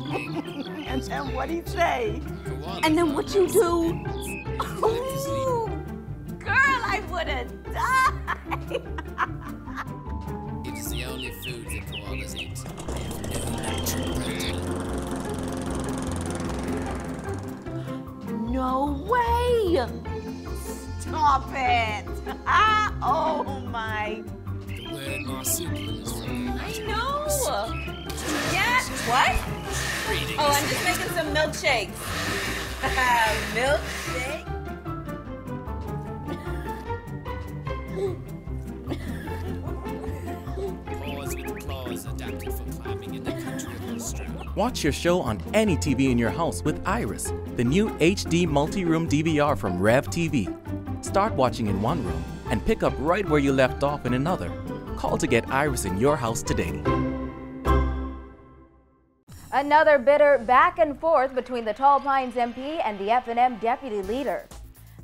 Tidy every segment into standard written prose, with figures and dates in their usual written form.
And then what'd he say? And then what you do? Ooh, girl, I would have died. It is the only food that koalas eat. They have no natural protein. No way! Stop it! Oh my! The word marsupial is from the I know. Yeah. What? Oh, I'm just making some milkshakes. Milkshake. paws with claws adapted for climbing in the country of Australia. Watch your show on any TV in your house with Iris, the new HD multi-room DVR from Rev TV. Start watching in one room and pick up right where you left off in another. Call to get Iris in your house today. Another bitter back and forth between the Tall Pines MP and the F&M deputy leader.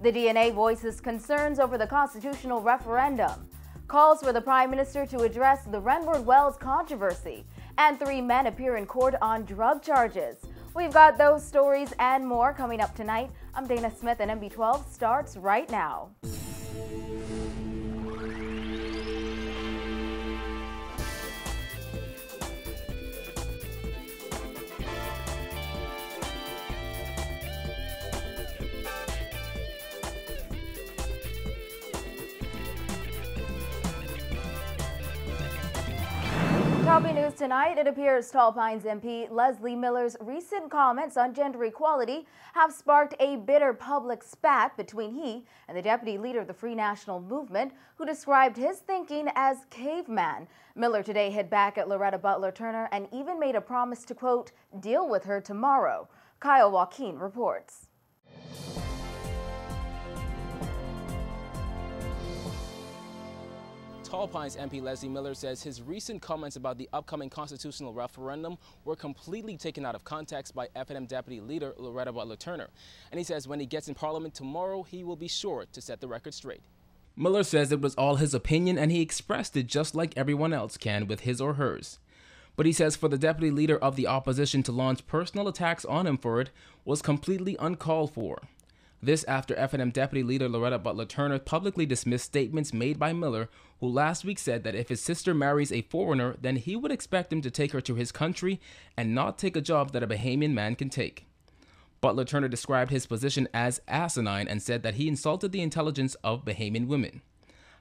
The DNA voices concerns over the constitutional referendum, calls for the Prime Minister to address the Renward Wells controversy, and 3 men appear in court on drug charges. We've got those stories and more coming up tonight. I'm Dana Smith, and MB12 starts right now. Topping news tonight, it appears Tall Pines MP Leslie Miller's recent comments on gender equality have sparked a bitter public spat between he and the deputy leader of the Free National Movement, who described his thinking as caveman. Miller today hit back at Loretta Butler Turner and even made a promise to, quote, deal with her tomorrow. Kyle Joaquin reports. Tall Pines MP Leslie Miller says his recent comments about the upcoming constitutional referendum were completely taken out of context by F&M Deputy Leader Loretta Butler Turner. And he says when he gets in Parliament tomorrow, he will be sure to set the record straight. Miller says it was all his opinion and he expressed it just like everyone else can with his or hers. But he says for the Deputy Leader of the opposition to launch personal attacks on him for it was completely uncalled for. This after F&M Deputy Leader Loretta Butler Turner publicly dismissed statements made by Miller, who last week said that if his sister marries a foreigner, then he would expect him to take her to his country and not take a job that a Bahamian man can take. Butler Turner described his position as asinine and said that he insulted the intelligence of Bahamian women.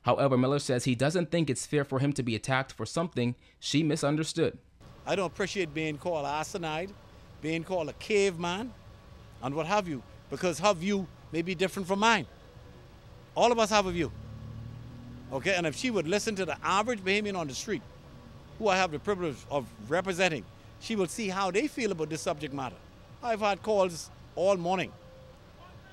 However, Miller says he doesn't think it's fair for him to be attacked for something she misunderstood. I don't appreciate being called asinine, being called a caveman, and what have you. Because her view may be different from mine. All of us have a view. Okay, and if she would listen to the average Bahamian on the street, who I have the privilege of representing, she will see how they feel about this subject matter. I've had calls all morning.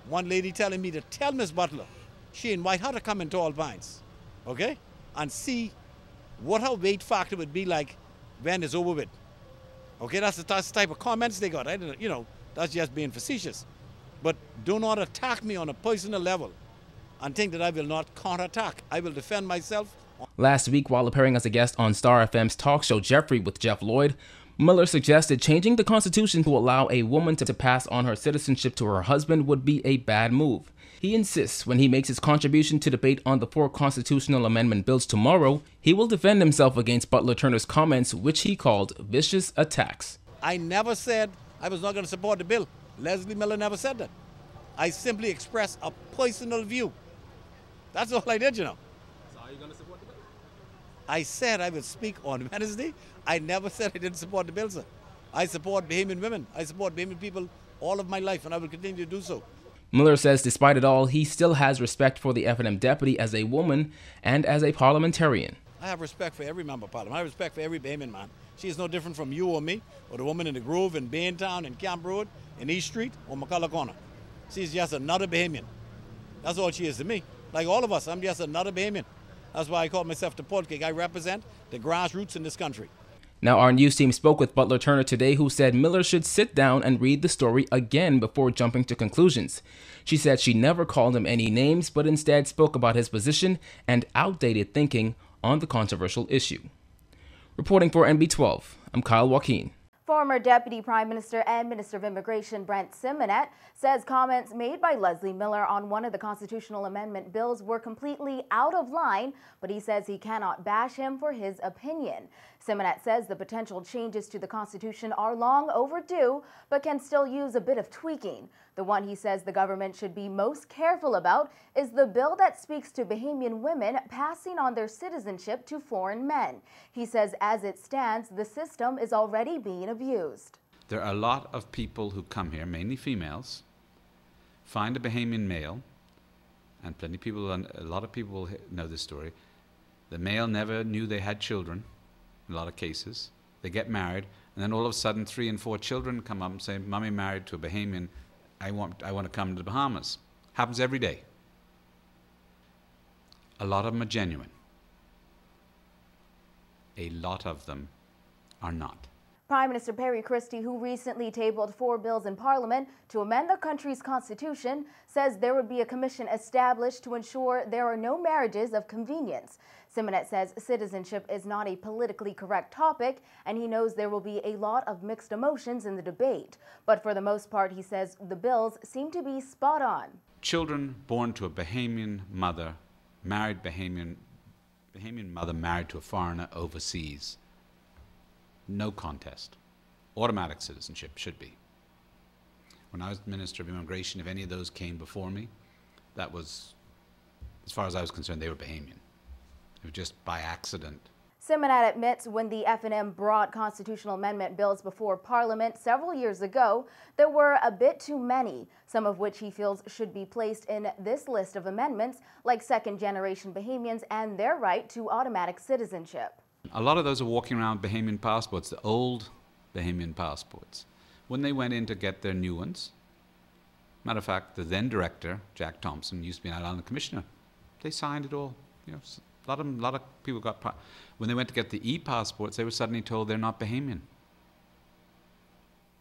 One lady telling me to tell Miss Butler she invite her to come in Tall Pines, okay, and see what her weight factor would be like when it's over with. Okay, that's the type of comments they got. I don't, that's just being facetious. But do not attack me on a personal level and think that I will not counterattack. I will defend myself. Last week, while appearing as a guest on Star FM's talk show Jeffrey with Jeff Lloyd, Miller suggested changing the Constitution to allow a woman to pass on her citizenship to her husband would be a bad move. He insists when he makes his contribution to debate on the 4 constitutional amendment bills tomorrow, he will defend himself against Butler Turner's comments, which he called vicious attacks. I never said I was not going to support the bill. Leslie Miller never said that. I simply expressed a personal view. That's all I did, So are you going to support the bill? I said I would speak on Wednesday. I never said I didn't support the bill, sir. I support Bahamian women. I support Bahamian people all of my life, and I will continue to do so. Miller says despite it all, he still has respect for the F&M deputy as a woman and as a parliamentarian. I have respect for every member of Parliament. I have respect for every Bahamian man. She is no different from you or me, or the woman in the Grove, in Baintown, in Camp Road, in East Street, or McCullough Corner. She's just another Bahamian. That's all she is to me. Like all of us, I'm just another Bahamian. That's why I call myself the Portcake. I represent the grassroots in this country. Now, our news team spoke with Butler Turner today, who said Miller should sit down and read the story again before jumping to conclusions. She said she never called him any names, but instead spoke about his position and outdated thinking on the controversial issue. Reporting for NB12, I'm Kyle Joaquin. Former Deputy Prime Minister and Minister of Immigration Brent Simonet says comments made by Leslie Miller on one of the constitutional amendment bills were completely out of line, but he says he cannot bash him for his opinion. Simonet says the potential changes to the Constitution are long overdue, but can still use a bit of tweaking. The one he says the government should be most careful about is the bill that speaks to Bahamian women passing on their citizenship to foreign men. He says as it stands, the system is already being abused. There are a lot of people who come here, mainly females, find a Bahamian male, and a lot of people will know this story. The male never knew they had children, in a lot of cases. They get married, and then all of a sudden 3 and 4 children come up and say, "Mommy married to a Bahamian, I want to come to the Bahamas." Happens every day. A lot of them are genuine. A lot of them are not. Prime Minister Perry Christie, who recently tabled 4 bills in Parliament to amend the country's constitution, says there would be a commission established to ensure there are no marriages of convenience. Simonet says citizenship is not a politically correct topic, and he knows there will be a lot of mixed emotions in the debate. But for the most part, he says the bills seem to be spot on. Children born to a Bahamian mother, Bahamian mother married to a foreigner overseas. No contest. Automatic citizenship should be. When I was Minister of Immigration, if any of those came before me, that was, as far as I was concerned, they were Bahamian. It was just by accident. Simonet admits when the F&M brought constitutional amendment bills before Parliament several years ago, there were a bit too many, some of which he feels should be placed in this list of amendments, like second-generation Bahamians and their right to automatic citizenship. A lot of those are walking around with Bahamian passports, the old Bahamian passports. When they went in to get their new ones, matter of fact, the then director, Jack Thompson, used to be an Island Commissioner. They signed it all. You know, a lot of people got. When they went to get the e-passports, they were suddenly told they're not Bahamian.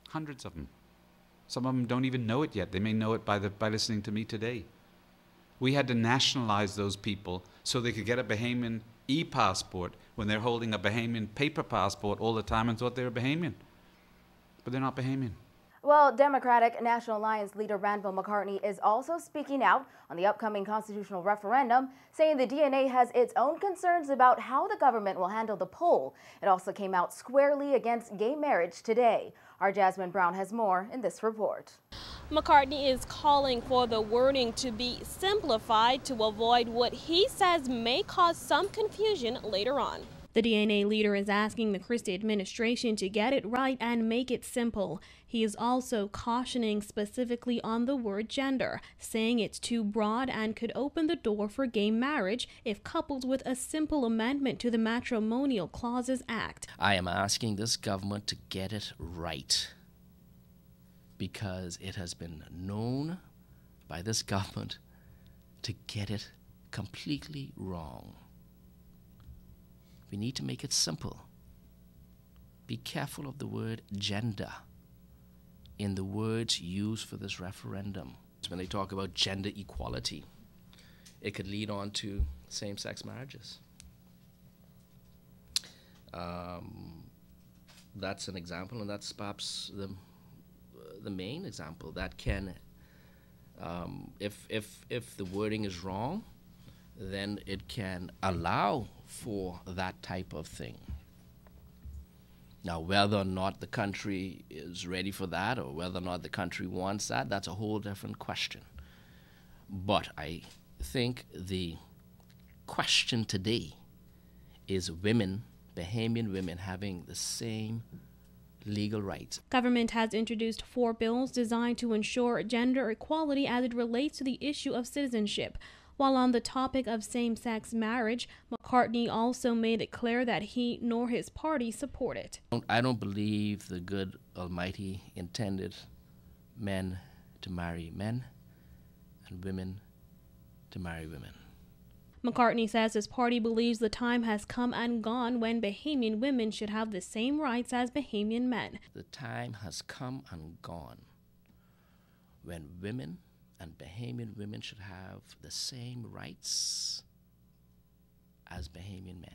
Hundreds of them. Some of them don't even know it yet. They may know it by listening to me today. We had to nationalize those people so they could get a Bahamian e-passport when they're holding a Bahamian paper passport all the time and thought they were Bahamian. But they're not Bahamian. Well, Democratic National Alliance leader Randall McCartney is also speaking out on the upcoming constitutional referendum, saying the DNA has its own concerns about how the government will handle the poll. It also came out squarely against gay marriage today. Our Jasmine Brown has more in this report. McCartney is calling for the wording to be simplified to avoid what he says may cause some confusion later on. The DNA leader is asking the Christie administration to get it right and make it simple. He is also cautioning specifically on the word gender, saying it's too broad and could open the door for gay marriage if coupled with a simple amendment to the Matrimonial Clauses Act. I am asking this government to get it right, because it has been known by this government to get it completely wrong. We need to make it simple. Be careful of the word gender in the words used for this referendum. When they talk about gender equality, it could lead on to same-sex marriages. That's an example, and that's perhaps the main example that can, if the wording is wrong, then it can allow for that type of thing. Now, whether or not the country is ready for that or whether or not the country wants that, that's a whole different question. But I think the question today is women, Bahamian women, having the same legal rights. Government has introduced 4 bills designed to ensure gender equality as it relates to the issue of citizenship. While on the topic of same-sex marriage, McCartney also made it clear that he nor his party support it. I don't believe the good Almighty intended men to marry men and women to marry women. McCartney says his party believes the time has come and gone when Bahamian women should have the same rights as Bahamian men. The time has come and gone when women and Bahamian women should have the same rights as Bahamian men.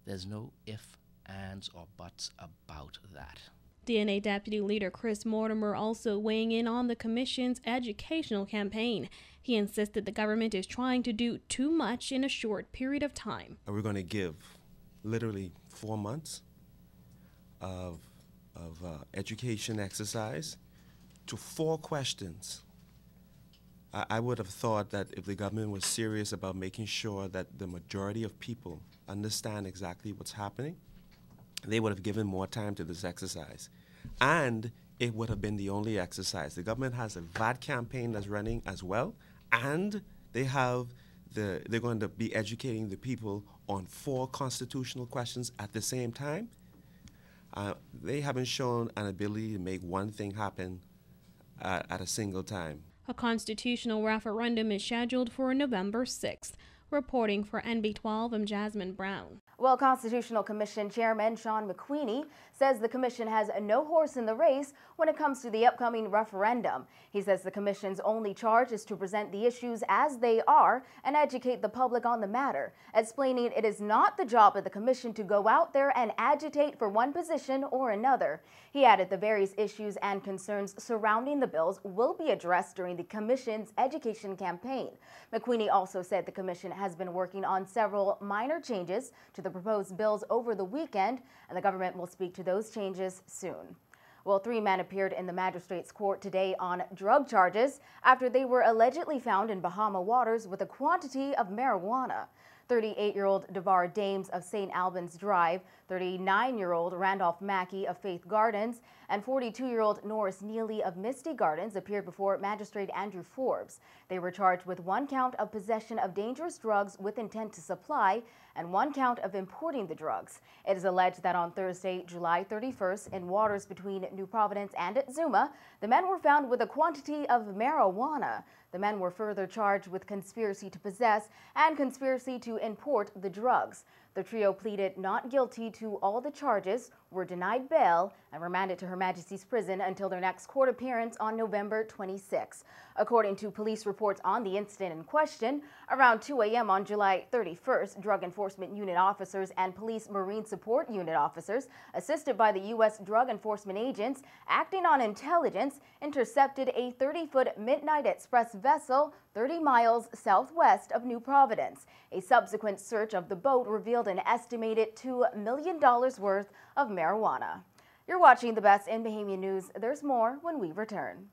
There's no if, ands or buts about that. DNA Deputy Leader Chris Mortimer also weighing in on the Commission's educational campaign. He insisted the government is trying to do too much in a short period of time. We're going to give literally 4 months of education exercise to 4 questions. I would have thought that if the government was serious about making sure that the majority of people understand exactly what's happening, they would have given more time to this exercise. And it would have been the only exercise. The government has a VAT campaign that's running as well, and they're going to be educating the people on 4 constitutional questions at the same time. They haven't shown an ability to make one thing happen at a single time. A constitutional referendum is scheduled for November 6th. Reporting for NB12, I'm Jasmine Brown. Well, Constitutional Commission Chairman Sean McQueenie says the commission has no horse in the race when it comes to the upcoming referendum. He says the commission's only charge is to present the issues as they are and educate the public on the matter, explaining it is not the job of the commission to go out there and agitate for one position or another. He added the various issues and concerns surrounding the bills will be addressed during the commission's education campaign. McQueenie also said the commission has been working on several minor changes to the proposed bills over the weekend, and the government will speak to those changes soon. Well, 3 men appeared in the magistrate's court today on drug charges after they were allegedly found in Bahama waters with a quantity of marijuana. 38-year-old DeVar Dames of St. Albans Drive, 39-year-old Randolph Mackey of Faith Gardens, and 42-year-old Norris Neely of Misty Gardens appeared before Magistrate Andrew Forbes. They were charged with 1 count of possession of dangerous drugs with intent to supply and 1 count of importing the drugs. It is alleged that on Thursday, July 31st, in waters between New Providence and Exuma, the men were found with a quantity of marijuana. The men were further charged with conspiracy to possess and conspiracy to import the drugs. The trio pleaded not guilty to all the charges, were denied bail, and remanded to Her Majesty's Prison until their next court appearance on November 26. According to police reports on the incident in question, around 2 a.m. on July 31st, Drug Enforcement Unit officers and Police Marine Support Unit officers, assisted by the U.S. Drug Enforcement agents, acting on intelligence, intercepted a 30-foot Midnight Express vessel 30 miles southwest of New Providence. A subsequent search of the boat revealed an estimated $2 million worth of marijuana. You're watching the best in Bahamian news. There's more when we return.